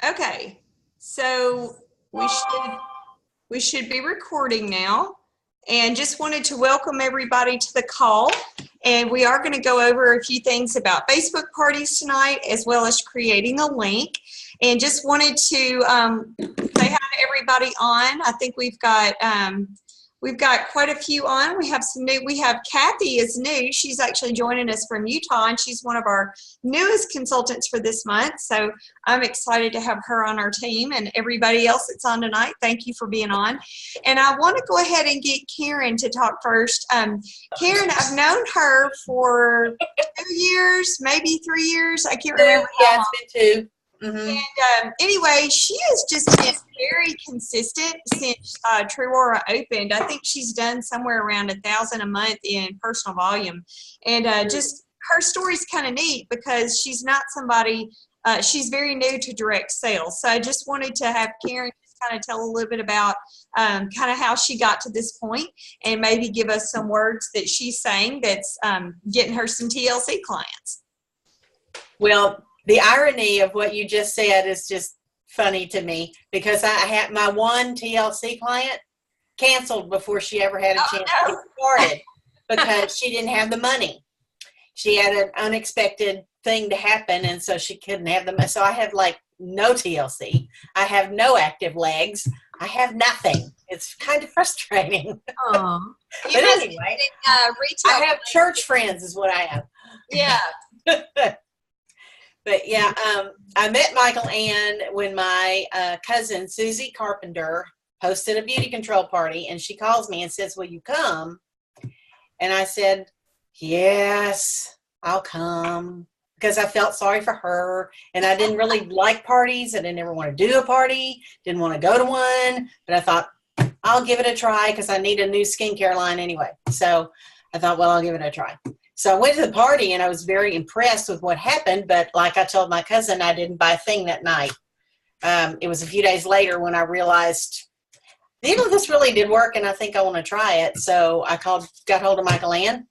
Okay, so we should be recording now, and just wanted to welcome everybody to the call. And we are going to go over a few things about Facebook parties tonight, as well as creating a link. And just wanted to say hi to everybody on. I think we've got quite a few on. We have some new. We have Kathy is new. She's actually joining us from Utah, and she's one of our newest consultants for this month. So I'm excited to have her on our team, and everybody else that's on tonight. Thank you for being on. And I want to go ahead and get Karen to talk first. Karen, I've known her for 2 years, maybe 3 years. I can't remember. Yeah, it's been 2. Mm-hmm. And anyway, she has just been very consistent since True Aura opened. I think she's done somewhere around 1,000 a month in personal volume. And just her story's kind of neat because she's not somebody, she's very new to direct sales. So I just wanted to have Karen just kind of tell a little bit about kind of how she got to this point, and maybe give us some words that she's saying that's getting her some TLC clients. Well, the irony of what you just said is just funny to me, because I had my one TLC client canceled before she ever had a chance to get started because she didn't have the money. She had an unexpected thing to happen, and so she couldn't have the money. So I have like no TLC. I have no active legs. I have nothing. It's kind of frustrating. Oh, but anyway, I have church friends is what I have. Yeah. But yeah, I met Michael Ann when my cousin Susie Carpenter hosted a beauty control party, and she calls me and says, "Will you come?" And I said, "Yes, I'll come," because I felt sorry for her, and I didn't really like parties. I didn't ever want to do a party, didn't want to go to one, but I thought I'll give it a try because I need a new skincare line anyway. So I thought, well, I'll give it a try. So I went to the party, and I was very impressed with what happened. But like I told my cousin, I didn't buy a thing that night. It was a few days later when I realized, this really did work, and I think I want to try it. So I got hold of Michael Ann,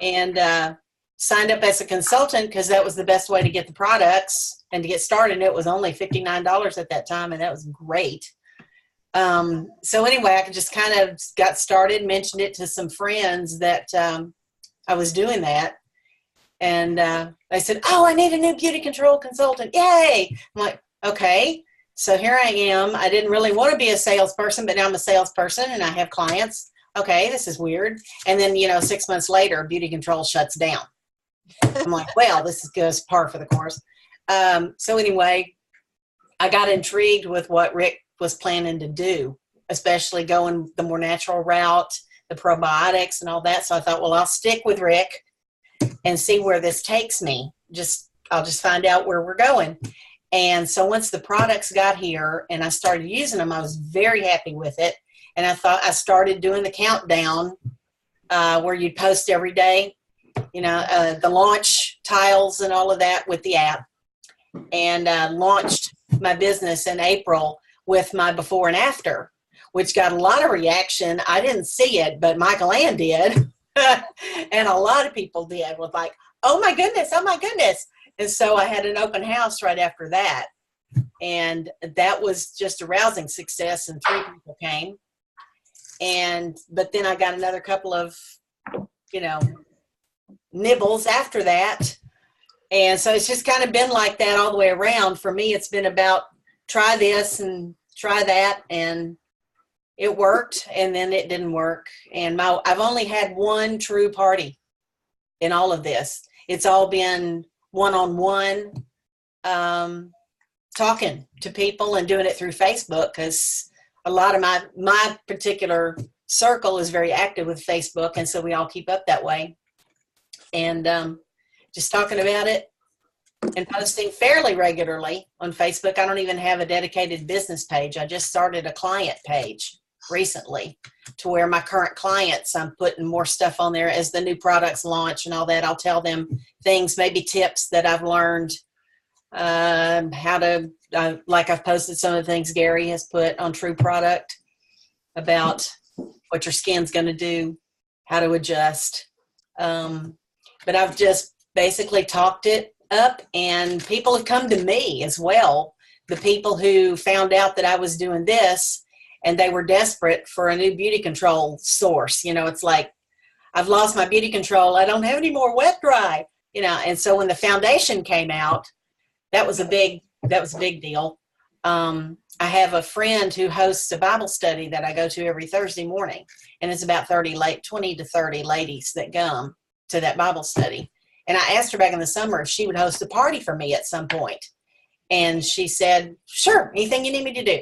and signed up as a consultant because that was the best way to get the products and to get started. It was only $59 at that time, and that was great. So anyway, I just kind of got started, mentioned it to some friends that I was doing that, and they said, "Oh, I need a new beauty control consultant. Yay!" I'm like, okay. So here I am. I didn't really want to be a salesperson, but now I'm a salesperson and I have clients. Okay, this is weird. And then, 6 months later, beauty control shuts down. I'm like, well, this goes par for the course. So anyway, I got intrigued with what Rick was planning to do, especially going the more natural route, the probiotics and all that. So I thought, well, I'll stick with Rick and see where this takes me. I'll just find out where we're going. And so once the products got here and I started using them, I was very happy with it. And I started doing the countdown where you'd post every day, the launch tiles and all of that with the app, and launched my business in April with my before and after, which got a lot of reaction. I didn't see it, but Michael Ann did. And a lot of people did, with like, oh my goodness. And so I had an open house right after that. And that was just a rousing success, and 3 people came. But then I got another couple of, nibbles after that. And so it's just kind of been like that all the way around. For me, it's been about try this and try that, and it worked, and then it didn't work. And I've only had one true party in all of this. It's all been one-on-one, talking to people and doing it through Facebook, because a lot of my particular circle is very active with Facebook, and so we all keep up that way. And just talking about it and posting fairly regularly on Facebook. I don't even have a dedicated business page. I just started a client page recently, to where my current clients, I'm putting more stuff on there as the new products launch and all that. I'll tell them things, maybe tips that I've learned, how to, like I've posted some of the things Gary has put on True Product about what your skin's going to do, how to adjust. but I've just basically talked it up, and people have come to me as well. The people who found out that I was doing this, and they were desperate for a new beauty control source. It's like, I've lost my beauty control. I don't have any more wet dry, and so when the foundation came out, that was a big deal. I have a friend who hosts a Bible study that I go to every Thursday morning, and it's about 20 to 30 ladies that come to that Bible study. And I asked her back in the summer if she would host a party for me at some point. And she said, sure, anything you need me to do.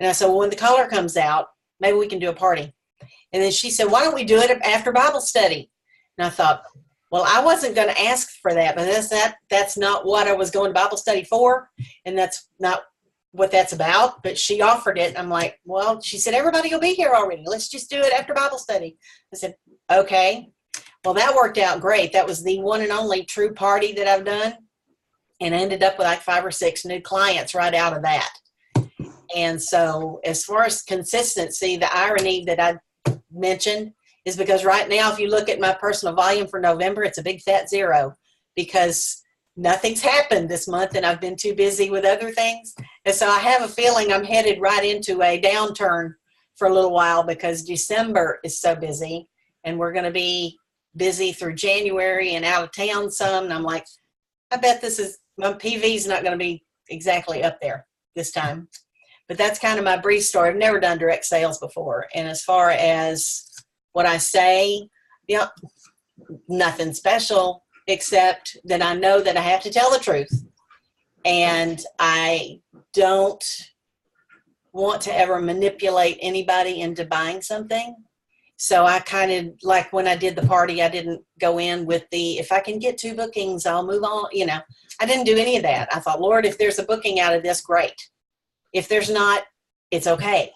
And I said, well, when the color comes out, maybe we can do a party. And then she said, why don't we do it after Bible study? And I thought, well, I wasn't going to ask for that, but that's not what I was going to Bible study for. And that's not what that's about. But she offered it. I'm like, well, she said, everybody will be here already. Let's just do it after Bible study. I said, okay. Well, that worked out great. That was the one and only true party that I've done. And I ended up with like 5 or 6 new clients right out of that. And so as far as consistency, the irony that I mentioned is because right now, if you look at my personal volume for November, it's a big fat 0 because nothing's happened this month and I've been too busy with other things. And so I have a feeling I'm headed right into a downturn for a little while because December is so busy and we're going to be busy through January and out of town some. And I'm like, I bet my PV's not going to be exactly up there this time. But that's kind of my brief story. I've never done direct sales before. And as far as what I say, nothing special except that I know that I have to tell the truth. And I don't want to ever manipulate anybody into buying something. So I kind of, like when I did the party, I didn't go in with if I can get 2 bookings, I'll move on. I didn't do any of that. I thought, Lord, if there's a booking out of this, great. If there's not, it's okay.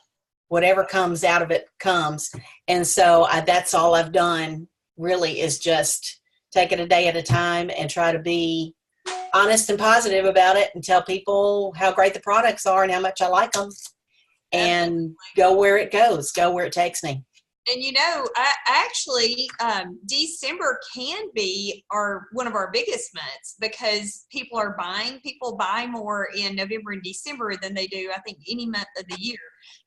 Whatever comes out of it comes. And so that's all I've done really is just take it a day at a time and try to be honest and positive about it and tell people how great the products are and how much I like them and go where it goes, go where it takes me. And December can be one of our biggest months because people buy more in November and December than they do, I think, any month of the year.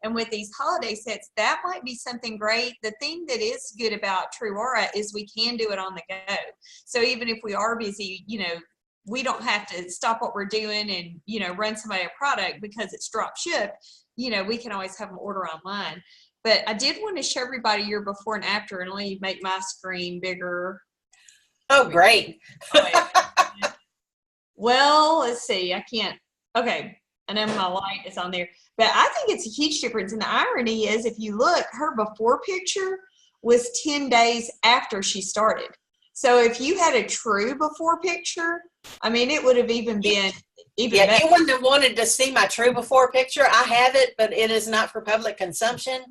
And with these holiday sets, that might be something great. The thing that is good about True Aura is we can do it on the go. So even if we are busy, we don't have to stop what we're doing and, run somebody a product because it's drop shipped. We can always have them order online. But I did want to show everybody your before and after, and let me make my screen bigger. Oh, great. Well, let's see. I can't. Okay. I know my light is on there. But I think it's a huge difference. And the irony is, if you look, her before picture was 10 days after she started. So if you had a true before picture, it would have even been better. You wouldn't have wanted to see my true before picture. I have it, but it is not for public consumption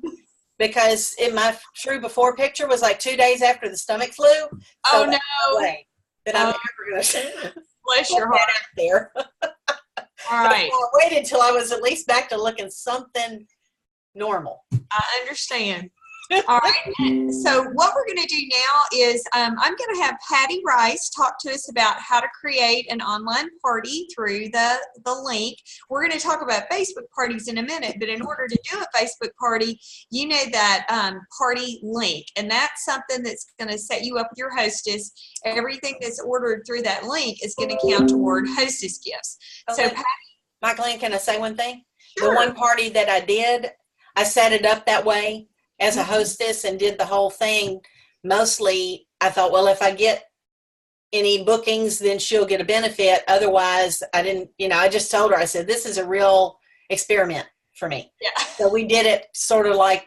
because my true before picture was like 2 days after the stomach flu. So oh, no. Way that I'm ever going to bless your heart out there. All right. I waited until I was at least back to looking something normal. I understand. All right. So what we're going to do now is I'm going to have Patty Rice talk to us about how to create an online party through the link. We're going to talk about Facebook parties in a minute, but in order to do a Facebook party, you need that party link, and that's something that's going to set you up with your hostess. Everything that's ordered through that link is going to count toward hostess gifts. So Patty, Michael, can I say one thing? Sure. The one party that I did, I set it up that way as a hostess and did the whole thing. Mostly, I thought, well, if I get any bookings, then she'll get a benefit. Otherwise, I didn't, I just told her, I said, this is a real experiment for me. Yeah. So we did it sort of like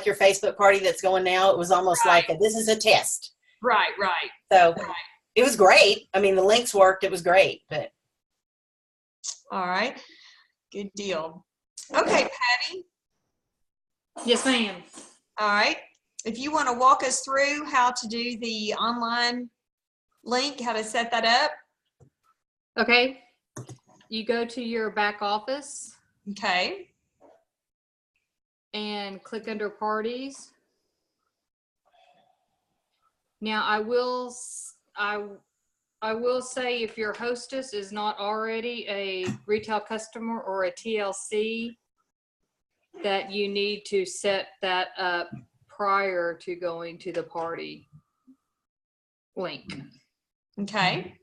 your Facebook party that's going now. It was almost like this is a test. Right. So It was great. The links worked. It was great. But all right. Good deal. Okay, Patty. Yes, ma'am. All right. If you want to walk us through how to do the online link, how to set that up. Okay. You go to your back office. Okay. And click under parties. Now I will I will say if your hostess is not already a retail customer or a TLC, that you need to set that up prior to going to the party link. Okay.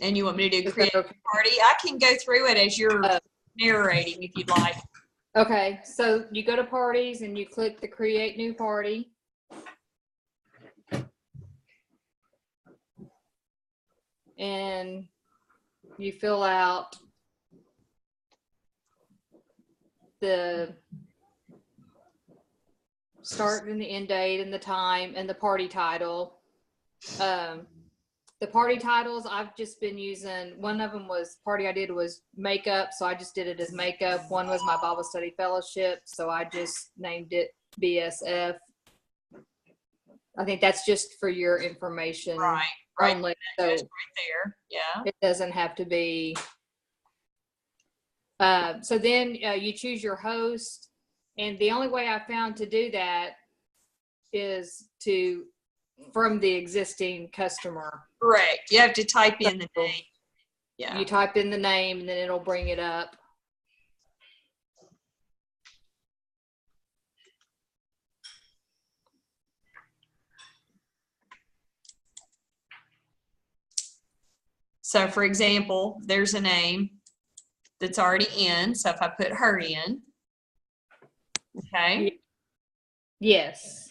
And you want me to do Is create that a okay? party? I can go through it as you're Uh, narrating if you'd like. Okay, so you go to parties and you click the create new party. And you fill out the start and the end date and the time and the party title. The party titles I've just been using, one of them was party I did was makeup, so I just did it as makeup. One was my Bible study fellowship, so I just named it BSF. I think that's just for your information Right. only. So Right there. Yeah. it doesn't have to be. So then you choose your host, and the only way I found to do that is from the existing customer. Correct. You have to type in the name. Yeah. You type in the name, and then it'll bring it up. So for example, there's a name that's already in. So if I put her in, okay. Yes.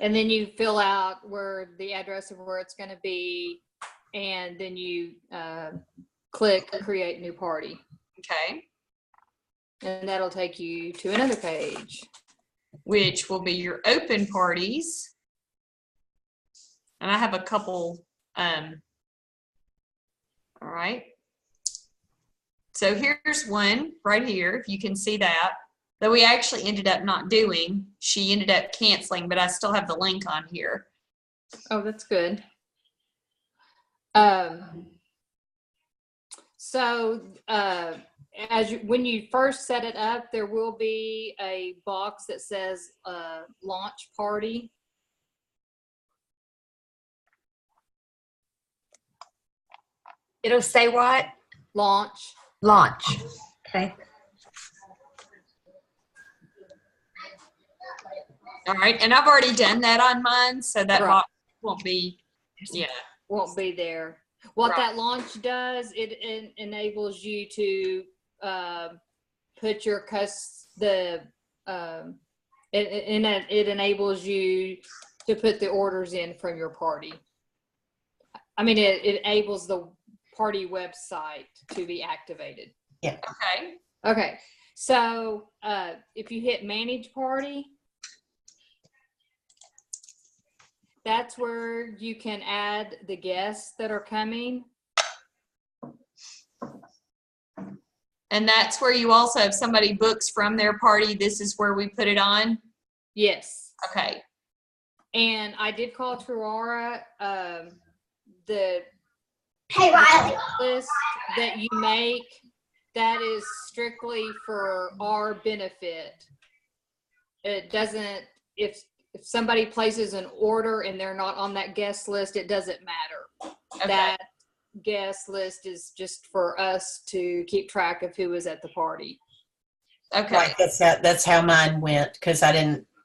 And then you fill out where the address of where it's going to be, and then you click create new party. Okay. And that'll take you to another page. Which will be your open parties. And I have a couple, all right. So here's one right here, if you can see that we actually ended up not doing. She ended up canceling, but I still have the link on here. Oh, that's good. So when you first set it up, there will be a box that says launch party. It'll say what? Launch. Launch. Okay. All right, and I've already done that on mine, so that Right. box won't be, yeah. Won't be there. What Right. that launch does, it enables you to put your it enables you to put the orders in from your party. I mean, it enables the party website to be activated. Yeah. Okay. Okay. So if you hit manage party, that's where you can add the guests that are coming. And that's where you also, if somebody books from their party, this is where we put it on? Yes. Okay. And I did call Truara, the Hey, Riley. list that you make, that is strictly for our benefit. It doesn't, if somebody places an order and they're not on that guest list, it doesn't matter. Okay. That guest list is just for us to keep track of who is at the party. Okay. Right, that's how mine went, because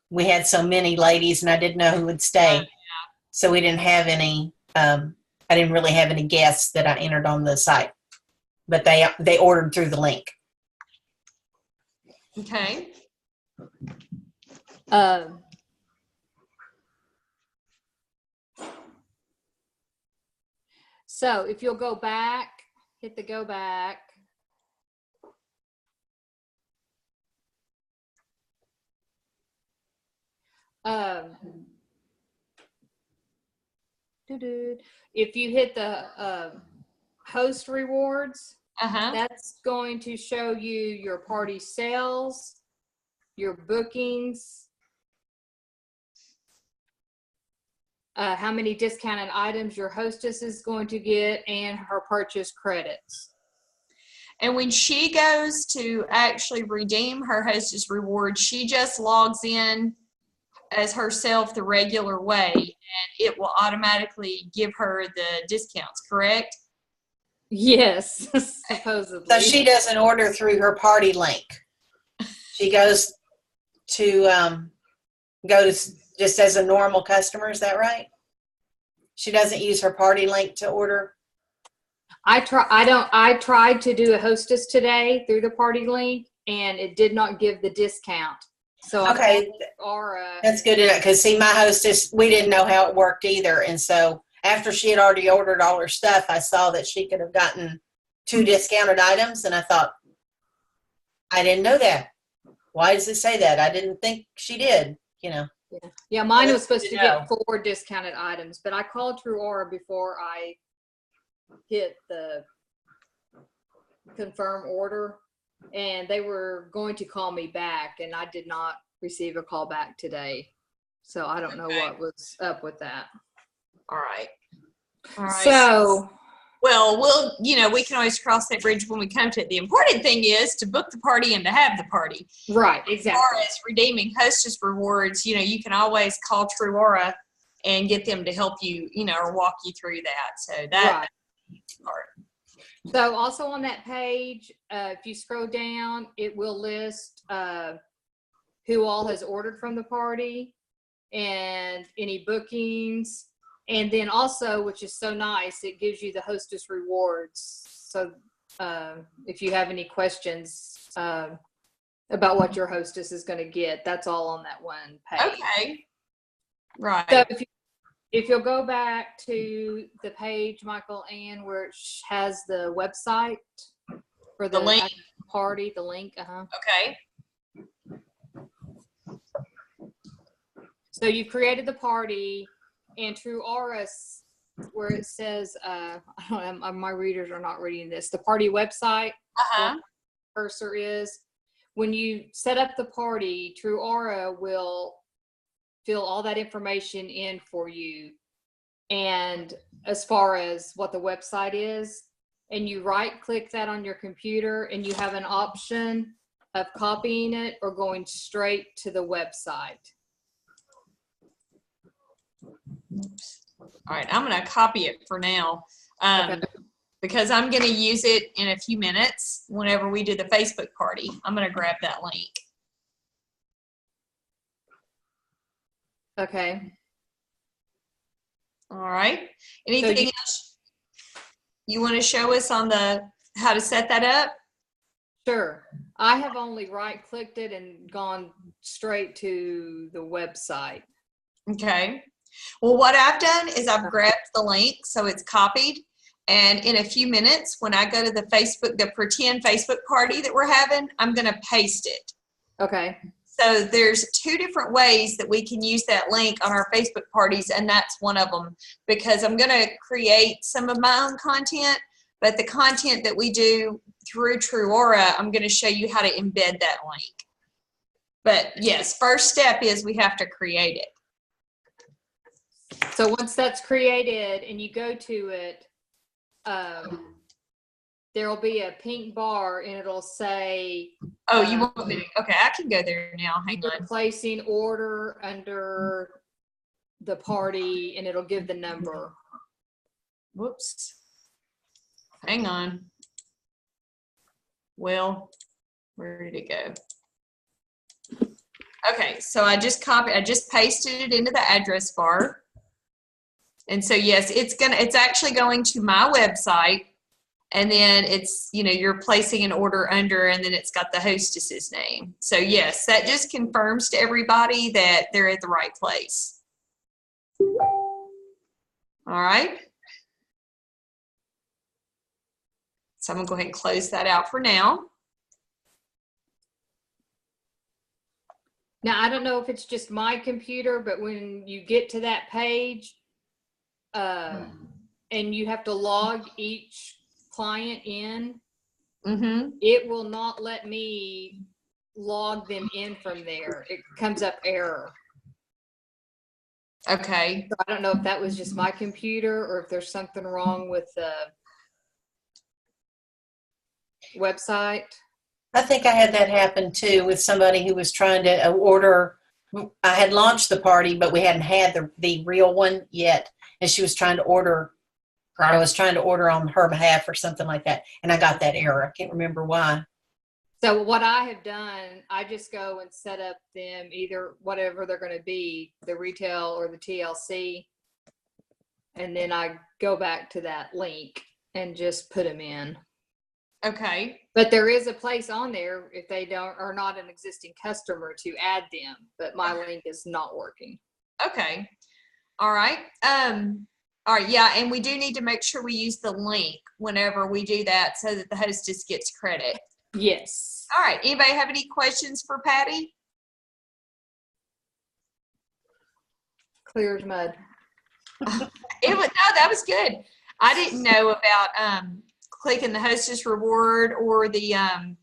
we had so many ladies and I didn't know who would stay. Yeah. So we didn't have any, I didn't really have any guests that I entered on the site, but they ordered through the link. Okay. So if you'll go back, hit the go back. If you hit the host rewards, Uh-huh. that's going to show you your party sales, your bookings, how many discounted items your hostess is going to get, and her purchase credits. And when she goes to actually redeem her hostess reward, she just logs in as herself the regular way, and it will automatically give her the discounts, correct? Yes, supposedly. So she doesn't order through her party link. She goes to just as a normal customer. Is that right? She doesn't use her party link to order. I tried to do a hostess today through the party link, and it did not give the discount. So Okay, that's good to know. Because see, my hostess, we didn't know how it worked either, and so after she had already ordered all her stuff, I saw that she could have gotten 2 discounted items, and I thought, I didn't know that. Why does it say that? I didn't think she did. Yeah, mine was supposed Good to to get 4 discounted items, but I called True Aura before I hit the confirm order, and they were going to call me back, and I did not receive a call back today. So I don't know what was up with that. All right. All right. So, well, we can always cross that bridge when we come to it. The important thing is to book the party and to have the party. right, As exactly. far as redeeming hostess rewards, you can always call True Aura and get them to help you, or walk you through that. So that part. So also on that page, if you scroll down, it will list who all has ordered from the party and any bookings. And then also, which is so nice, it gives you the hostess rewards. So if you have any questions about what your hostess is going to get, that's all on that one page. Okay. Right. So if you'll go back to the page, Michael Ann, where it has the website for the link. Party, the link. Okay. So you created the party, and True Aura, where it says, I don't know, my readers are not reading this. The party website, where the cursor is. When you set up the party, True Aura will fill all that information in for you. And as far as what the website is, and you right click that on your computer, and you have an option of copying it or going straight to the website. Oops. All right, I'm going to copy it for now Okay. because I'm going to use it in a few minutes whenever we do the Facebook party. I'm going to grab that link. Okay. All right. Anything else you want to show us on how to set that up? Sure. I have only right-clicked it and gone straight to the website. Okay. Well, what I've done is I've grabbed the link so it's copied. And in a few minutes, when I go to the pretend Facebook party that we're having, I'm going to paste it. Okay. So there's 2 different ways that we can use that link on our Facebook parties, and that's one of them, because I'm going to create some of my own content, but the content that we do through True Aura, I'm going to show you how to embed that link. But yes, first step is we have to create it. So once that's created and you go to it, there will be a pink bar and it'll say, Oh, you want me to? Okay, I can go there now. Hang on. placing order under the party, and it'll give the number. Whoops. Hang on. Well, where did it go? Okay, so I just pasted it into the address bar. And so yes, it's actually going to my website, and then it's, you're placing an order under, and then it's got the hostess's name. So yes, that just confirms to everybody that they're at the right place. All right. So I'm gonna go ahead and close that out for now. Now, I don't know if it's just my computer, but when you get to that page, and you have to log each client in, it will not let me log them in from there. It comes up error. Okay. So I don't know if that was just my computer or if there's something wrong with the website. I think I had that happen too with somebody who was trying to order I had launched the party, but we hadn't had the real one yet. And she was trying to order, or I was trying to order on her behalf or something like that. And I got that error. I can't remember why. So what I have done, I just go and set up them either whatever they're going to be, the retail or the TLC. And then I go back to that link and just put them in. Okay. But there is a place on there if they are not an existing customer to add them, but my link is not working. Okay. All right. All right. Yeah. And we do need to make sure we use the link whenever we do that so that the hostess gets credit. Yes. All right. Anybody have any questions for Patty? Clear as mud. That was good. I didn't know about clicking the hostess reward or the I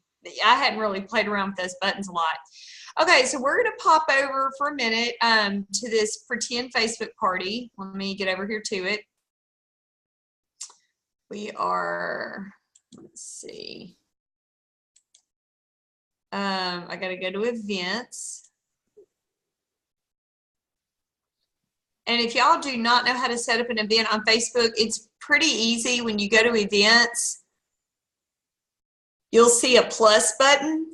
hadn't really played around with those buttons a lot. Okay, so we're gonna pop over for a minute to this pretend Facebook party. Let me get over here to it. We are, let's see. I gotta go to events. And if y'all do not know how to set up an event on Facebook, it's pretty easy. When you go to events, you'll see a plus button,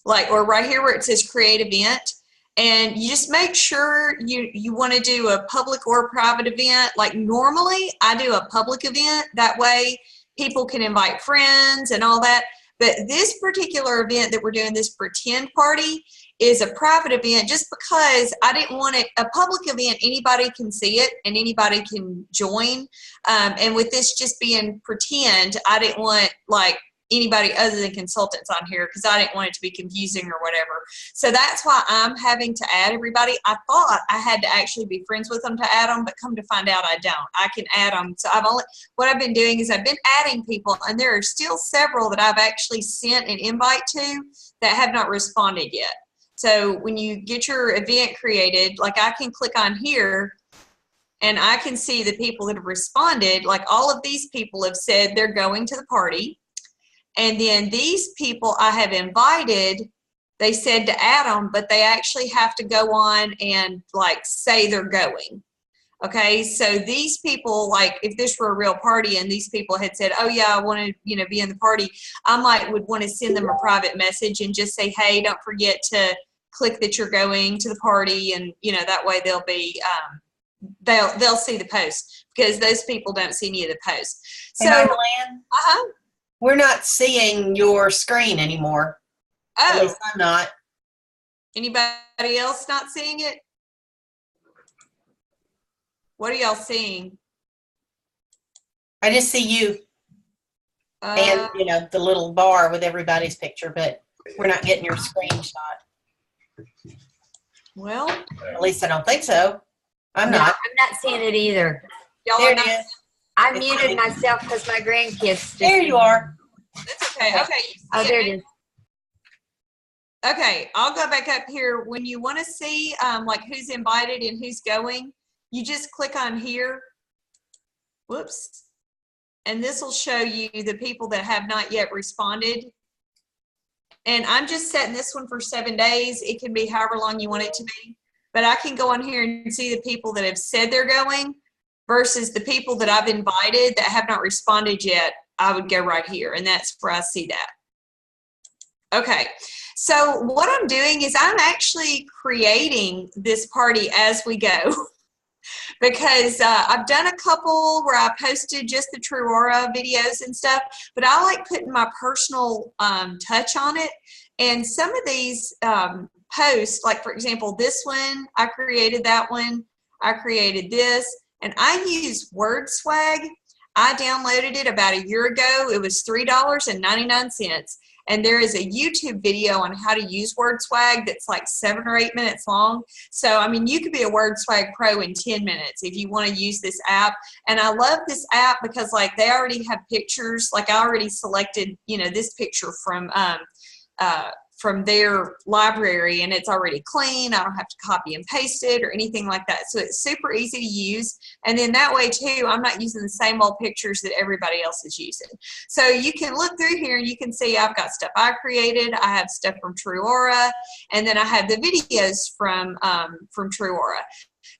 or right here where it says create event. And you just make sure you want to do a public or private event. Like normally I do a public event. That way people can invite friends and all that. But this particular event that we're doing, this pretend party, is a private event just because I didn't want it. A public event, anybody can see it and anybody can join. And with this just being pretend, I didn't want anybody other than consultants on here because I didn't want it to be confusing or whatever. So that's why I'm having to add everybody. I thought I had to actually be friends with them to add them, but come to find out I don't. I can add them. So what I've been doing is I've been adding people, and there are still several that I've actually sent an invite to that have not responded yet. So when you get your event created, I can click on here and I can see the people that have responded. Like all of these people have said they're going to the party. And then these people I have invited, they said to add them, but they actually have to go on and say they're going. Okay, so these people, if this were a real party and these people had said, oh yeah, I want to, be in the party, I would want to send them a private message and just say, hey, don't forget to click that you're going to the party, and that way they'll be they'll see the post, because those people don't see any of the posts. So we're not seeing your screen anymore. Oh, at least I'm not. Anybody else not seeing it? What are y'all seeing? I just see you and the little bar with everybody's picture, but we're not getting your screenshot. Well, at least I don't think so. I'm not. I'm not seeing it either. Y'all there are it not. is. I muted myself because my grandkids. There you are. That's okay. Okay. Oh, there it is. Okay, I'll go back up here. When you want to see who's invited and who's going, you just click on here. Whoops. And this will show you the people that have not yet responded. And I'm just setting this one for 7 days. It can be however long you want it to be. But I can go on here and see the people that have said they're going versus the people that I've invited that have not responded yet. I would go right here, and that's where I see that. Okay, so what I'm doing is I'm actually creating this party as we go. Because I've done a couple where I posted just the True Aura videos and stuff, but I like putting my personal touch on it. And some of these posts, like for example, this one, I created that one, I created this, and I use Word Swag. I downloaded it about a year ago. It was $3.99. And there is a YouTube video on how to use Word Swag that's 7 or 8 minutes long. So, I mean, you could be a Word Swag pro in 10 minutes if you want to use this app. And I love this app because, they already have pictures. I already selected, this picture from from their library, and it's already clean. I don't have to copy and paste it or anything like that. So it's super easy to use. And then that way too, I'm not using the same old pictures that everybody else is using. So you can look through here and you can see I've got stuff I created. I have stuff from TrueAura, and then I have the videos from TrueAura.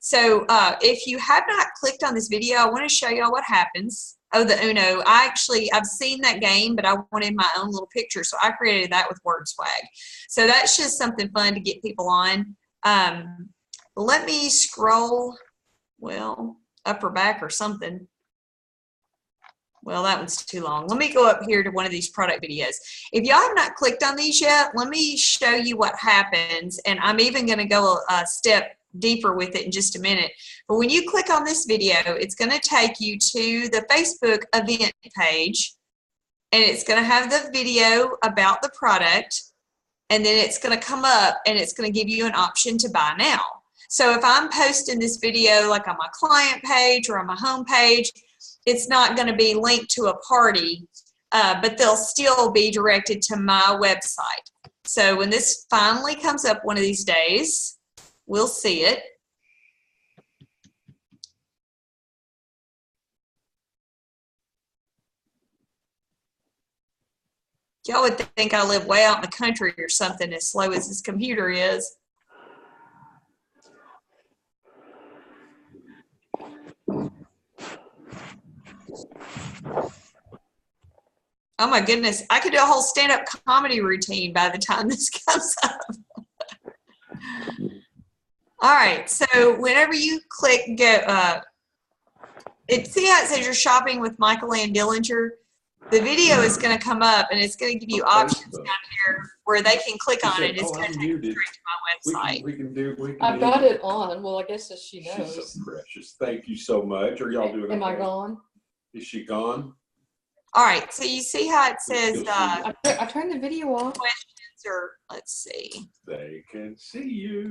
So if you have not clicked on this video, I want to show y'all what happens. Oh, the Uno. I've seen that game, but I wanted my own little picture, so I created that with WordSwag. So that's just something fun to get people on. Let me scroll, well, up or back or something. Well, that one's too long. Let me go up here to one of these product videos. If y'all have not clicked on these yet, let me show you what happens, and I'm even going to go a step deeper with it in just a minute. But when you click on this video, it's going to take you to the Facebook event page, and it's going to have the video about the product, and then it's going to come up and it's going to give you an option to buy now. So if I'm posting this video like on my client page or on my home page, it's not going to be linked to a party, but they'll still be directed to my website. So when this finally comes up one of these days, we'll see it. Y'all would think I live way out in the country or something, as slow as this computer is. Oh my goodness, I could do a whole stand-up comedy routine by the time this comes up. All right, so whenever you click go, see how it says you're shopping with Michael Ann Dillinger? The video is going to come up, and it's going to give you options down here where they can click on it. It's going to take you straight to my website. I've got it on. Well, I guess as she knows. She's so precious. Thank you so much. Are y'all doing Am I okay? gone? Is she gone? All right, so you see how it says I turned the video off. questions, or let's see. They can see you.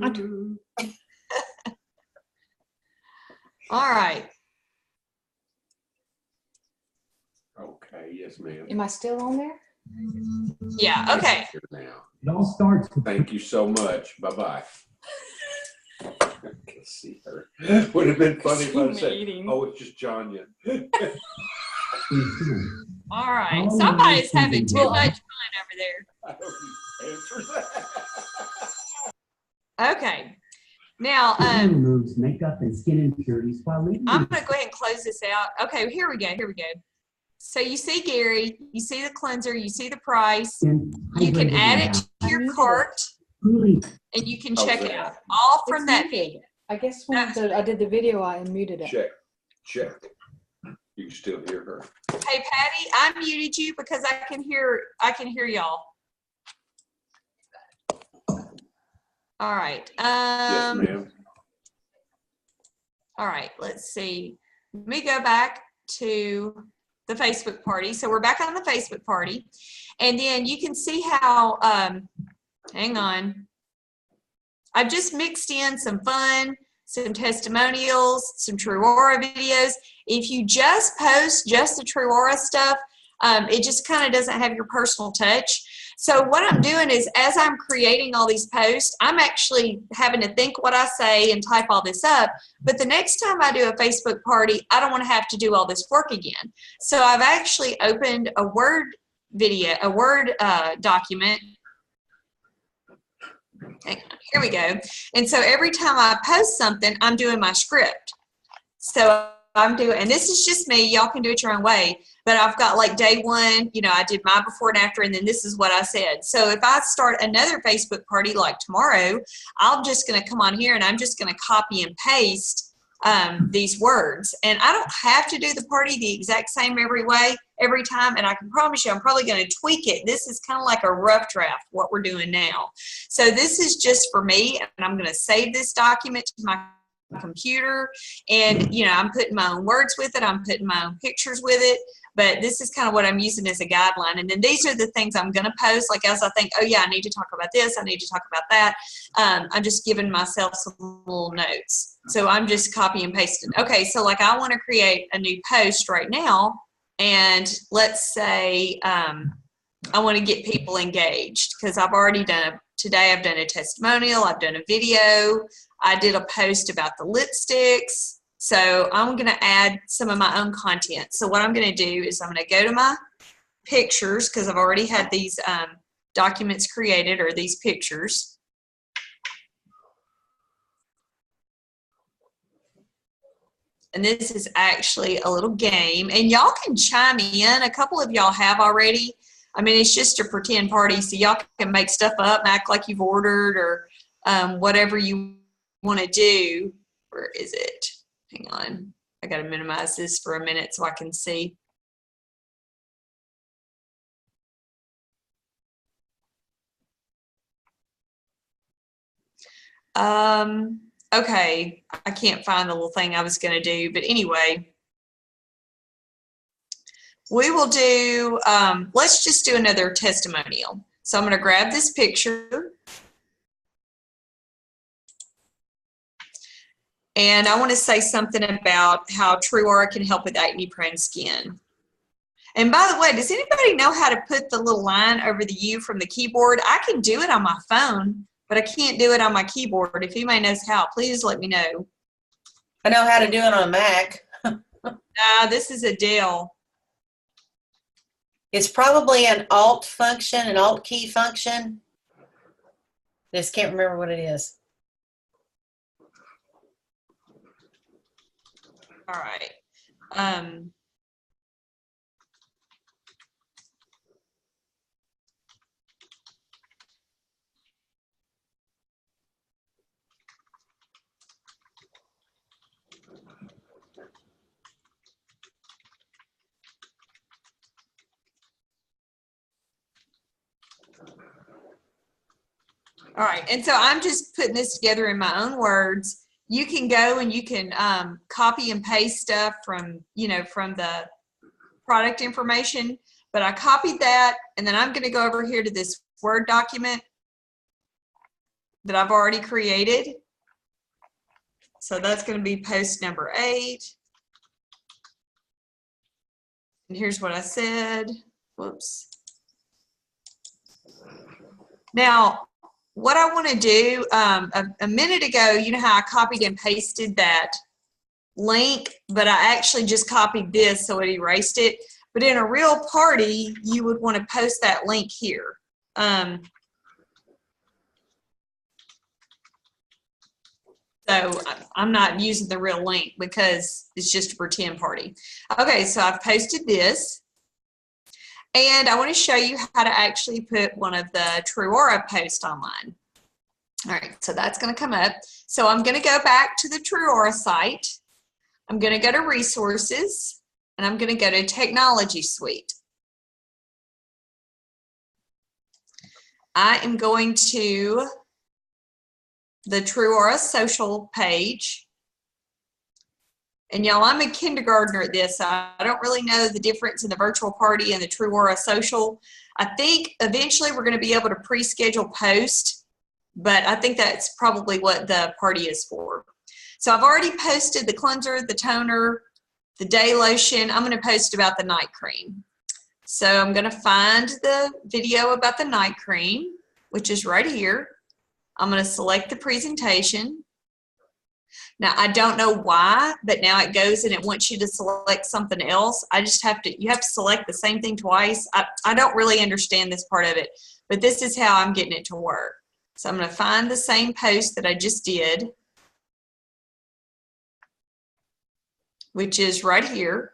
All right. Okay, yes, ma'am. Am I still on there? Yeah, okay. Here now. It all starts with Thank you so much. Bye-bye. I can see her. Would have been funny if I said, oh, it's just Janya. All right. Somebody's having too much fun over there. I don't answer that. Okay. Now, removes makeup and skin impurities while leaving. I'm going to go ahead and close this out. Okay, here we go. Here we go. So you see Gary, you see the cleanser, you see the price. You can add it to your cart, and you can check it out. All from that video. I guess when I did the video, I unmuted it. Check. You can still hear her. Hey Patty, I muted you because I can hear y'all. All right. Yes, ma'am. All right, let's see. Let me go back to the Facebook party. So we're back on the Facebook party. And then you can see how, hang on. I've just mixed in some fun, some testimonials, some TrueAura videos. If you just post just the TrueAura stuff, it just kind of doesn't have your personal touch. So what I'm doing is, as I'm creating all these posts, I'm actually having to think what I say and type all this up. But the next time I do a Facebook party, I don't want to have to do all this work again. So I've actually opened a Word video, a Word document. Here we go. And so every time I post something, I'm doing my script. So I'm doing, and this is just me, y'all can do it your own way, but I've got like day one, you know, I did my before and after, and then this is what I said. So if I start another Facebook party like tomorrow, I'm just going to come on here and I'm just going to copy and paste these words. And I don't have to do the party the exact same every time, and I can promise you I'm probably going to tweak it. This is kind of like a rough draft, what we're doing now. So this is just for me, and I'm going to save this document to my computer, and you know, I'm putting my own words with it, I'm putting my own pictures with it, but this is kind of what I'm using as a guideline. And then these are the things I'm going to post, like as I think, oh yeah, I need to talk about this, I need to talk about that. I'm just giving myself some little notes, so I'm just copy and pasting. Okay, so like I want to create a new post right now, and let's say I want to get people engaged because I've already done today. I've done a testimonial. I've done a video. I did a post about the lipsticks. So I'm going to add some of my own content. So what I'm going to do is I'm going to go to my pictures because I've already had these documents created, or these pictures. And this is actually a little game, and y'all can chime in. A couple of y'all have already. I mean, it's just a pretend party, so y'all can make stuff up and act like you've ordered, or whatever you want to do. Where is it? Hang on. I got to minimize this for a minute so I can see. Okay, I can't find the little thing I was going to do, but anyway, we will do, let's just do another testimonial. So I'm going to grab this picture, and I want to say something about how True Aura can help with acne-prone skin. And by the way, does anybody know how to put the little line over the U from the keyboard? I can do it on my phone, but I can't do it on my keyboard. If anybody knows how, please let me know. I know how to do it on a Mac. This is a Dell. It's probably an Alt function, an Alt key function. Just can't remember what it is. All right. All right, and so I'm just putting this together in my own words. You can go and you can copy and paste stuff from, from the product information, but I copied that, and then I'm going to go over here to this Word document that I've already created. So that's going to be post number 8. And here's what I said. Whoops. Now, what I want to do, a minute ago, you know how I copied and pasted that link, but I actually just copied this, so it erased it. But in a real party, you would want to post that link here. So I'm not using the real link because it's just a pretend party. Okay, so I've posted this. And I want to show you how to actually put one of the True Aura posts online. All right, so that's going to come up. So I'm going to go back to the True Aura site. I'm going to go to Resources, and I'm going to go to Technology Suite. I am going to the True Aura social page. And y'all, I'm a kindergartner at this. So I don't really know the difference in the virtual party and the True Aura social. I think eventually we're going to be able to pre-schedule post, but I think that's probably what the party is for. So I've already posted the cleanser, the toner, the day lotion. I'm going to post about the night cream. So I'm going to find the video about the night cream, which is right here. I'm going to select the presentation. Now, I don't know why, but now it goes and it wants you to select something else. You have to select the same thing twice. I don't really understand this part of it, but this is how I'm getting it to work. So I'm going to find the same post that I just did, which is right here.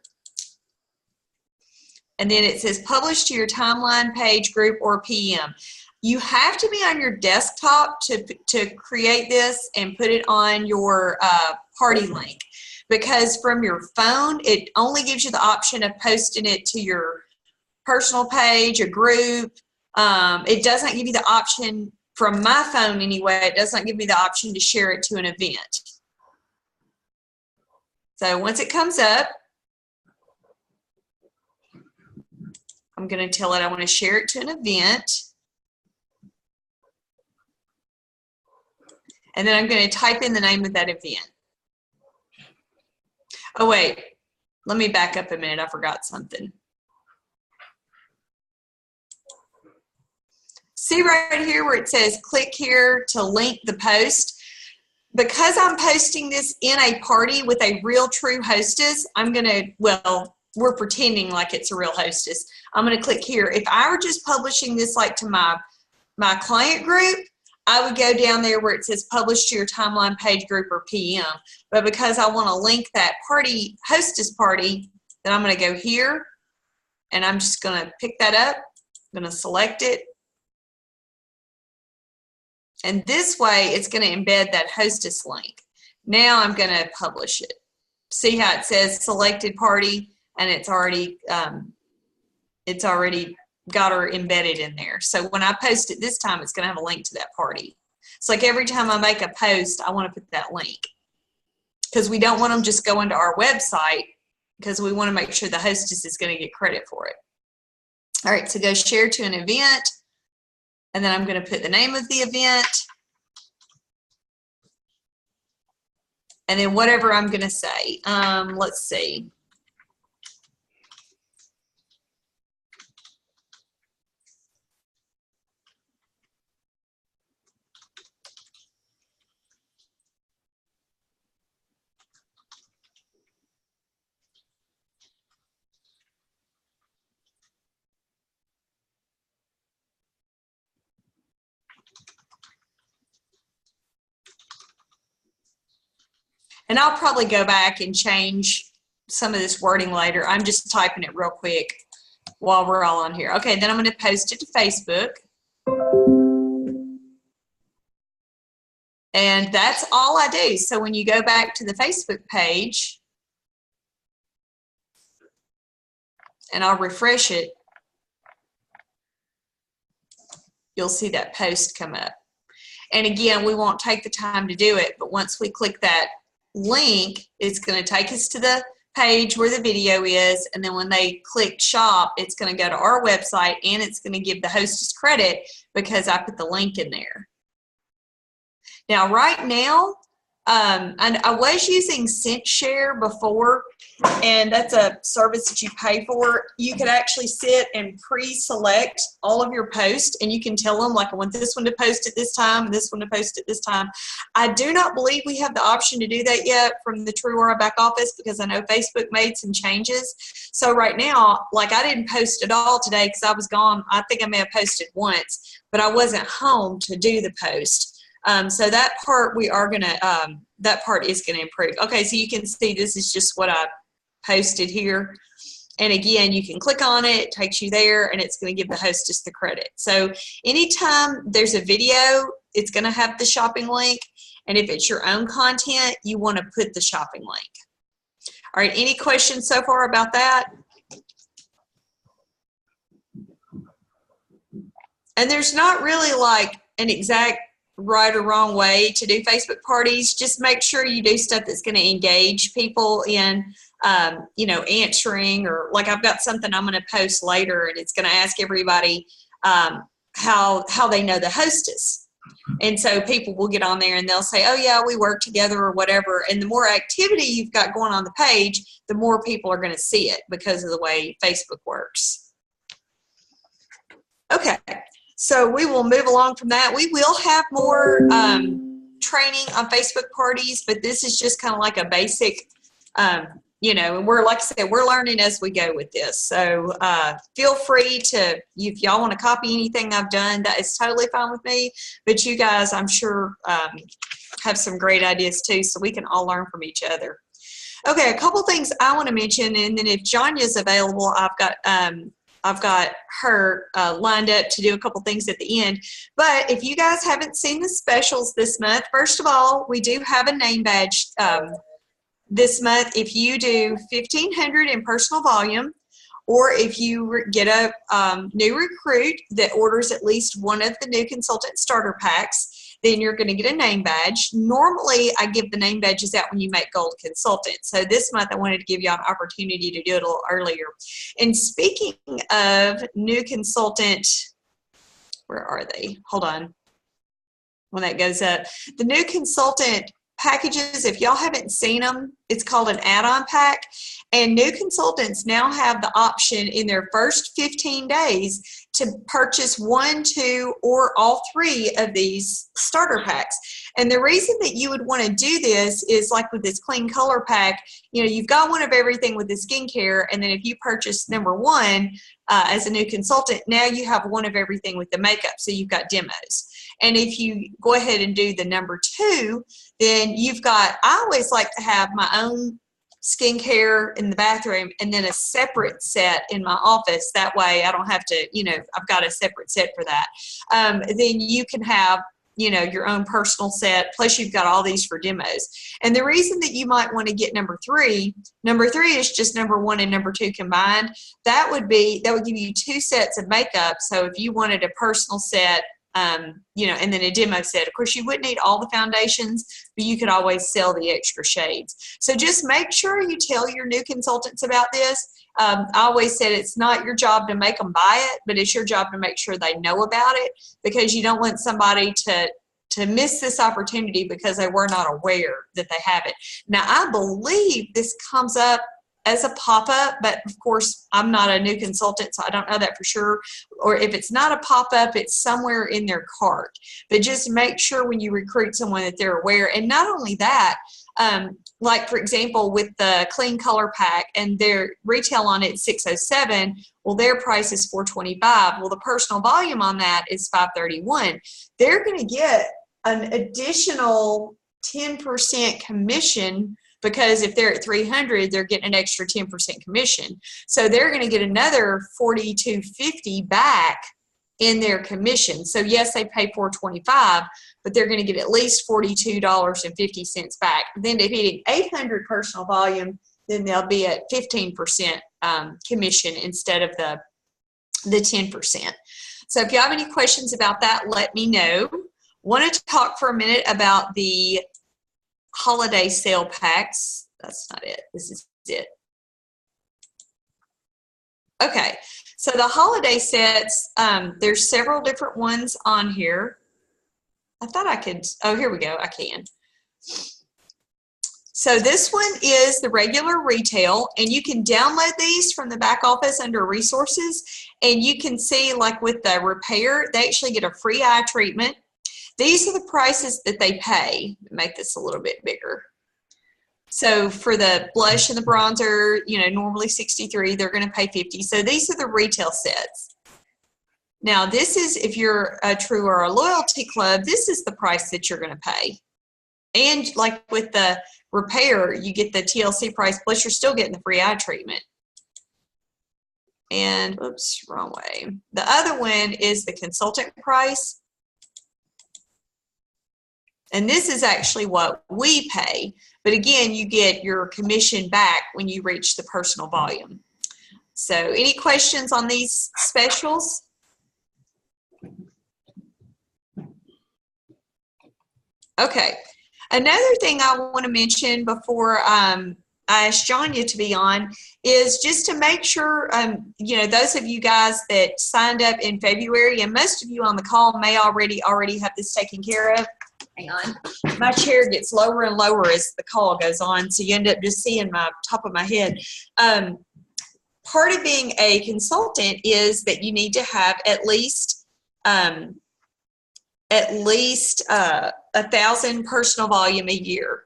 And then it says publish to your timeline, page, group, or PM. You have to be on your desktop to create this and put it on your party link, because from your phone, it only gives you the option of posting it to your personal page, a group. It doesn't give you the option, from my phone anyway, it doesn't give me the option to share it to an event. So once it comes up, I'm going to tell it I want to share it to an event. And then I'm going to type in the name of that event. Oh, wait. Let me back up a minute. I forgot something. See right here where it says click here to link the post. Because I'm posting this in a party with a real true hostess, I'm going to, well, we're pretending like it's a real hostess. I'm going to click here. If I were just publishing this like to my client group, I would go down there where it says publish to your timeline page group or PM. But because I want to link that party, hostess party, then I'm going to go here and I'm just going to pick that up. I'm going to select it. And this way it's going to embed that hostess link. Now I'm going to publish it. See how it says selected party and it's already got her embedded in there. So when I post it this time, it's going to have a link to that party. It's like every time I make a post, I want to put that link because we don't want them just going to our website because we want to make sure the hostess is going to get credit for it. All right, so go share to an event, and then I'm going to put the name of the event, and then whatever I'm going to say. Let's see. And I'll probably go back and change some of this wording later. I'm just typing it real quick while we're all on here. Okay, then I'm going to post it to Facebook. And that's all I do. So when you go back to the Facebook page, and I'll refresh it, you'll see that post come up. And again, we won't take the time to do it, but once we click that link, it's going to take us to the page where the video is, and then when they click shop, it's going to go to our website and it's going to give the hostess credit because I put the link in there. Now right now, and I was using SendShare before, and that's a service that you pay for. You could actually sit and pre-select all of your posts, and you can tell them, like, I want this one to post at this time, and this one to post at this time. I do not believe we have the option to do that yet from the True Aura back office because I know Facebook made some changes. So right now, like, I didn't post at all today because I was gone. I think I may have posted once, but I wasn't home to do the post. So that part we are going to, that part is going to improve. Okay, so you can see this is just what I posted here. And again, you can click on it, it takes you there, and it's going to give the hostess the credit. So anytime there's a video, it's going to have the shopping link. And if it's your own content, you want to put the shopping link. All right, any questions so far about that? And there's not really like an exact right or wrong way to do Facebook parties. Just make sure you do stuff that's going to engage people in, you know, answering, or like I've got something I'm going to post later and it's going to ask everybody how they know the hostess. And so people will get on there and they'll say, oh yeah, we work together or whatever. And the more activity you've got going on the page, the more people are going to see it because of the way Facebook works. Okay. So we will move along from that. We will have more training on Facebook parties, but this is just kind of like a basic, you know, and we're, like I said, we're learning as we go with this. So feel free to, if y'all want to copy anything I've done, that is totally fine with me. But you guys, I'm sure, have some great ideas too, so we can all learn from each other. Okay, a couple things I want to mention, and then if Jonia's available, I've got her lined up to do a couple things at the end. But if you guys haven't seen the specials this month, first of all, we do have a name badge this month. If you do 1,500 in personal volume, or if you get a new recruit that orders at least one of the new consultant starter packs, then you're going to get a name badge. Normally, I give the name badges out when you make gold consultant. So this month, I wanted to give you an opportunity to do it a little earlier. And speaking of new consultant, where are they? Hold on. When that goes up. The new consultant packages, if y'all haven't seen them, it's called an add-on pack. And new consultants now have the option in their first 15 days to purchase 1, 2, or all 3 of these starter packs. And the reason that you would want to do this is like with this clean color pack, you know, you've got one of everything with the skincare, and then if you purchase number 1 as a new consultant, now you have one of everything with the makeup, so you've got demos. And if you go ahead and do the number 2, then you've got, I always like to have my own skincare in the bathroom and then a separate set in my office. That way I don't have to, you know, I've got a separate set for that. Then you can have, you know, your own personal set, plus you've got all these for demos. And the reason that you might want to get number 3 is just number 1 and number 2 combined. That would give you 2 sets of makeup. So if you wanted a personal set, you know, and then a demo set. Of course, you wouldn't need all the foundations, but you could always sell the extra shades. So just make sure you tell your new consultants about this. I always said it's not your job to make them buy it, but it's your job to make sure they know about it, because you don't want somebody to miss this opportunity because they were not aware that they have it. Now, I believe this comes up as a pop-up, but of course I'm not a new consultant, so I don't know that for sure. Or if it's not a pop-up, it's somewhere in their cart. But just make sure when you recruit someone that they're aware. And not only that, like for example with the clean color pack, and their retail on it is $607, well their price is $425. Well, the personal volume on that is $531. They're going to get an additional 10% commission, because if they're at $300, they're getting an extra 10% commission. So they're going to get another $42.50 back in their commission. So yes, they pay $425, but they're going to get at least $42.50 back. Then if hitting 800 personal volume, then they'll be at 15% commission instead of the 10%. So if you have any questions about that, let me know. Want to talk for a minute about the holiday sale packs. That's not it. This is it. Okay, so the holiday sets, there's several different ones on here. I thought I could, oh, here we go, I can. So this one is the regular retail, and you can download these from the back office under resources, and you can see like with the repair, they actually get a free eye treatment. These are the prices that they pay. Make this a little bit bigger. So for the blush and the bronzer, you know, normally $63, they're going to pay $50. So these are the retail sets. Now this is, if you're a True or a Loyalty Club, this is the price that you're going to pay. And like with the repair, you get the TLC price, plus you're still getting the free eye treatment. And, oops, wrong way. The other one is the consultant price. And this is actually what we pay. But again, you get your commission back when you reach the personal volume. So any questions on these specials? Okay. Another thing I want to mention before I ask Jonya to be on is just to make sure, you know, those of you guys that signed up in February, and most of you on the call may already have this taken care of. Hang on. My chair gets lower and lower as the call goes on, so you end up just seeing my top of my head. Part of being a consultant is that you need to have at least 1,000 personal volume a year.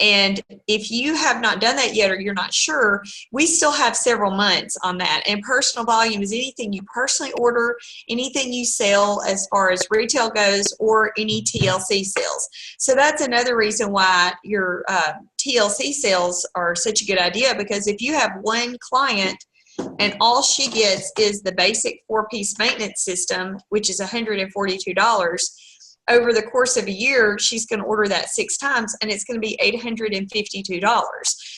And if you have not done that yet, or you're not sure, we still have several months on that. And personal volume is anything you personally order, anything you sell as far as retail goes, or any TLC sales. So that's another reason why your TLC sales are such a good idea, because if you have one client and all she gets is the basic 4-piece maintenance system, which is $142, over the course of a year, she's going to order that 6 times, and it's going to be $852.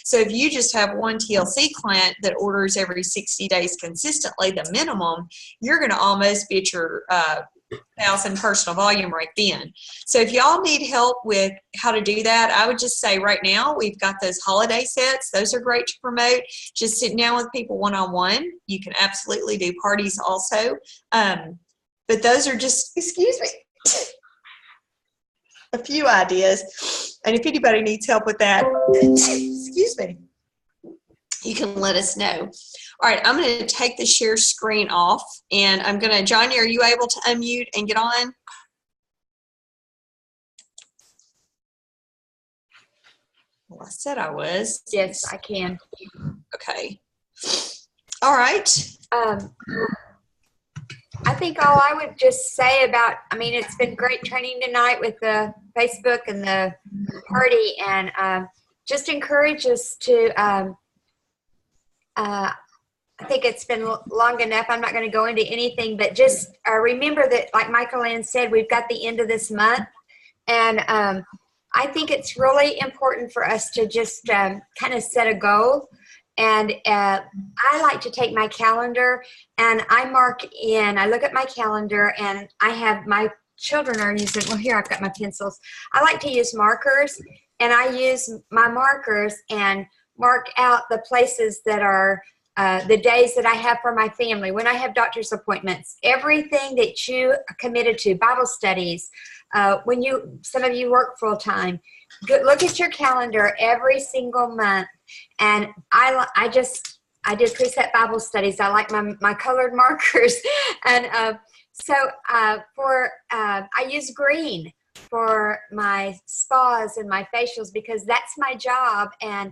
So if you just have one TLC client that orders every 60 days consistently, the minimum, you're going to almost be at your 1,000 personal volume right then. So if y'all need help with how to do that, I would just say right now we've got those holiday sets. Those are great to promote. Just sitting down with people one-on-one. You can absolutely do parties also. But those are just, excuse me, a few ideas. And if anybody needs help with that, excuse me, you can let us know. All right, I'm going to take the share screen off, and I'm going to, Johnny, are you able to unmute and get on? Well, I said I was. Yes, I can. Okay. All right. I think all I would just say about, I mean, it's been great training tonight with the Facebook and the party, and just encourage us to, I think it's been long enough. I'm not going to go into anything, but just remember that, like Michael Ann said, we've got the end of this month. And I think it's really important for us to just kind of set a goal. And I like to take my calendar and I mark in, I look at my calendar and I have my children are using, well, here I've got my pencils. I like to use markers, and I use my markers and mark out the places that are the days that I have for my family, when I have doctor's appointments, everything that you are committed to, Bible studies, when some of you work full time, look at your calendar every single month. And I did precept Bible studies. I like my colored markers. And I use green for my spas and my facials because that's my job, and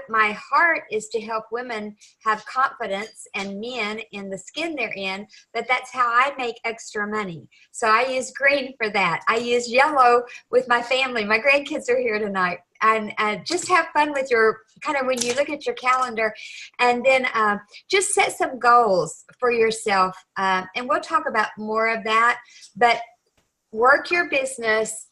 my heart is to help women have confidence and men in the skin they're in, but that's how I make extra money. So I use green for that. I use yellow with my family. My grandkids are here tonight, and just have fun with your kind of when you look at your calendar, and then just set some goals for yourself, and we'll talk about more of that, but work your business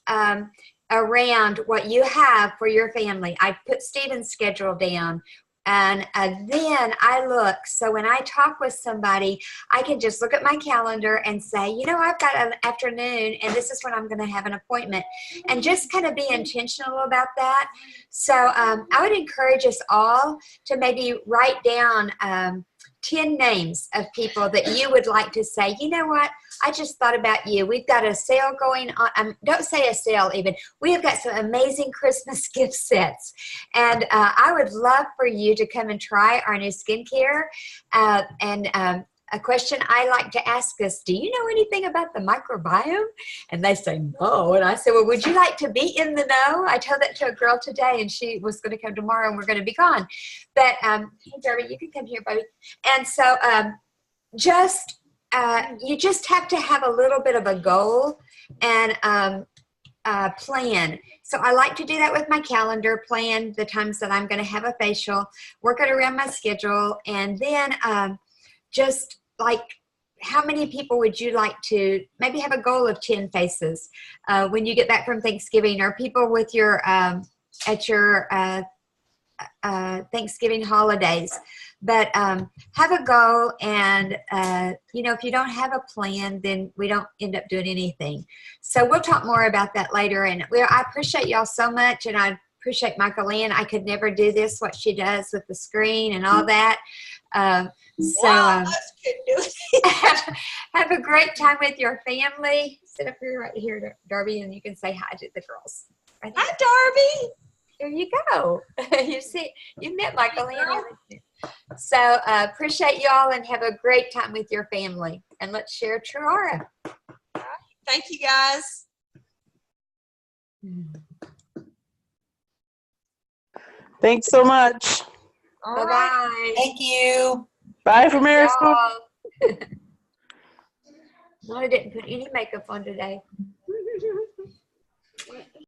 around what you have for your family. I put Stephen's schedule down, and then I look. So when I talk with somebody, I can just look at my calendar and say, you know, I've got an afternoon, and this is when I'm going to have an appointment, and just kind of be intentional about that. So I would encourage us all to maybe write down 10 names of people that you would like to say, you know what, I just thought about you. We've got a sale going on. Don't say a sale even. We have got some amazing Christmas gift sets. And I would love for you to come and try our new skincare. A question I like to ask is, do you know anything about the microbiome? And they say, no. And I said, well, would you like to be in the know? I told that to a girl today, and she was going to come tomorrow, and we're going to be gone. But, hey, Darby, you can come here, buddy. And so you just have to have a little bit of a goal and plan. So I like to do that with my calendar, plan the times that I'm going to have a facial, work it around my schedule, and then just like, how many people would you like to maybe have a goal of 10 faces when you get back from Thanksgiving, or people with your at your Thanksgiving holidays? But have a goal, and you know, if you don't have a plan, then we don't end up doing anything. So we'll talk more about that later. And I appreciate y'all so much, and I appreciate Michael Ann. I could never do this, what she does with the screen and all that. Have a great time with your family. Sit up here, right here, Darby, and you can say hi to the girls. Right Hi, Darby. there you go. You met Michael Ann. So appreciate y'all, and have a great time with your family. And let's share Truara. Thank you, guys. Thanks so much. All right. Bye-bye. Thank you. Bye from Arizona. No, I didn't put any makeup on today.